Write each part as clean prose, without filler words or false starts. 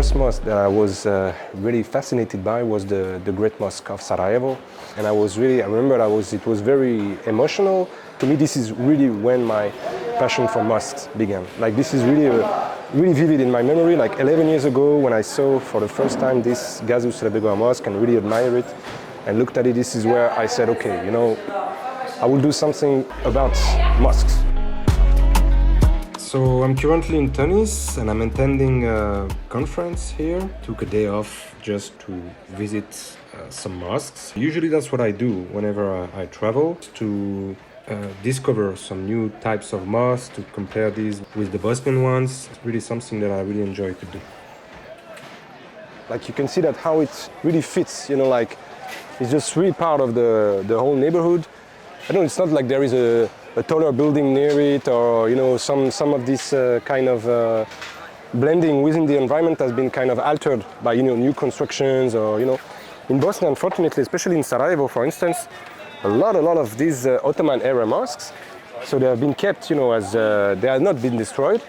first mosque that I was really fascinated by was the Great Mosque of Sarajevo. And I remember it was very emotional. To me, this is really when my passion for mosques began. Like, this is really vivid in my memory. Like 11 years ago, when I saw for the first time this Gazius Rebegova Mosque and really admired it and looked at it, this is where I said, okay, you know, I will do something about mosques. So I'm currently in Tunis and I'm attending a conference here. Took a day off just to visit some mosques. Usually that's what I do whenever I travel, to discover some new types of mosques, to compare these with the Bosnian ones. It's really something that I really enjoy to do. Like, you can see that how it really fits, you know, like it's just really part of the whole neighborhood. I know it's not like there is a taller building near it, or, you know, some of this kind of blending within the environment has been kind of altered by, you know, new constructions, or, you know. In Bosnia, unfortunately, especially in Sarajevo, for instance, a lot of these Ottoman era mosques, so they have been kept, you know, as they have not been destroyed,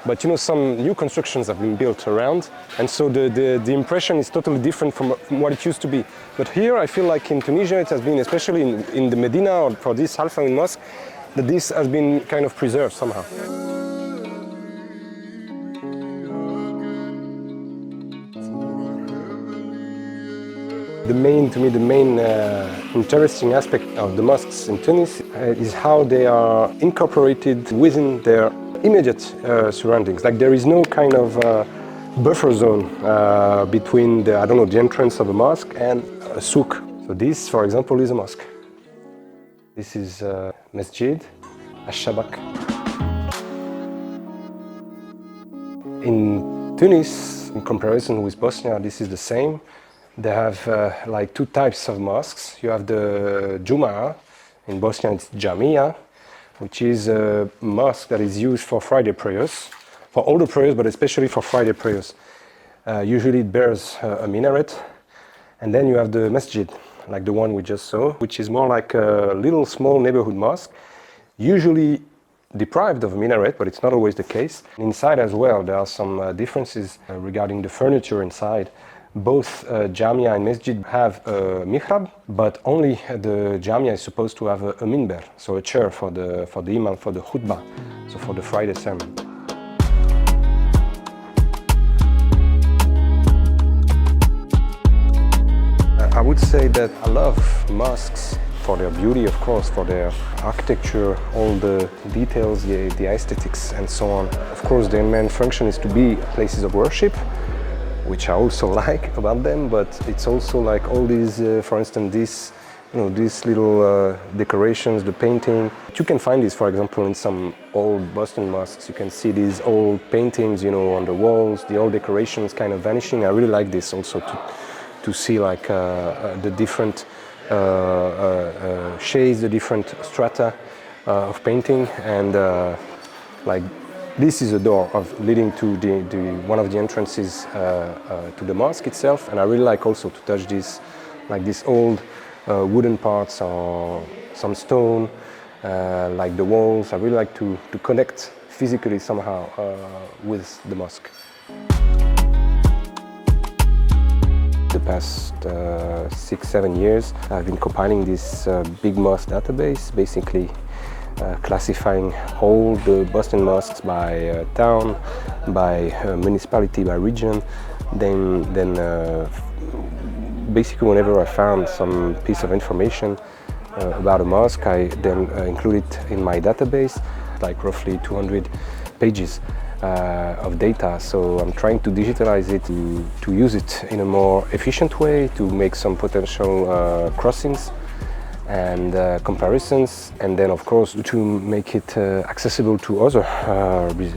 but, you know, some new constructions have been built around, and so the impression is totally different from what it used to be. But here, I feel like in Tunisia, it has been, especially in the Medina, or for this Halfawin Mosque, that this has been kind of preserved somehow. The main interesting aspect of the mosques in Tunis is how they are incorporated within their immediate surroundings. Like, there is no kind of buffer zone between the entrance of a mosque and a souk. So this, for example, is a mosque. This is Masjid Al-Shabak. In Tunis, in comparison with Bosnia, this is the same. They have like two types of mosques. You have the Jum'ah, in Bosnia it's Jamia, which is a mosque that is used for Friday prayers, for all the prayers, but especially for Friday prayers. Usually it bears a minaret. And then you have the masjid, like the one we just saw, which is more like a little small neighborhood mosque, usually deprived of a minaret, but it's not always the case. Inside as well, there are some differences regarding the furniture inside. Both Jamia and Masjid have a mihrab, but only the Jamia is supposed to have a minbar, so a chair for the imam, for the khutbah, so for the Friday sermon. I would say that I love mosques for their beauty, of course, for their architecture, all the details, the aesthetics, and so on. Of course, their main function is to be places of worship, which I also like about them, but it's also like all these, for instance, these little decorations, the painting. You can find this, for example, in some old Boston mosques. You can see these old paintings, you know, on the walls, the old decorations kind of vanishing. I really like this also to see like the different shades, the different strata of painting, and like, this is a door leading to one of the entrances to the mosque itself, and I really like also to touch this, like these old wooden parts or some stone, like the walls. I really like to connect physically somehow with the mosque. The past 6-7 years, I've been compiling this big mosque database, basically classifying all the Bosnian mosques by town, by municipality, by region. Then basically whenever I found some piece of information about a mosque, I then include it in my database, like roughly 200 pages of data. So I'm trying to digitalize it, to use it in a more efficient way, to make some potential crossings and comparisons, and then of course to make it accessible to other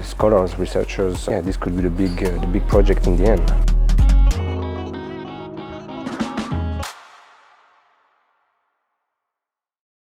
scholars, researchers. Yeah, this could be the big project in the end.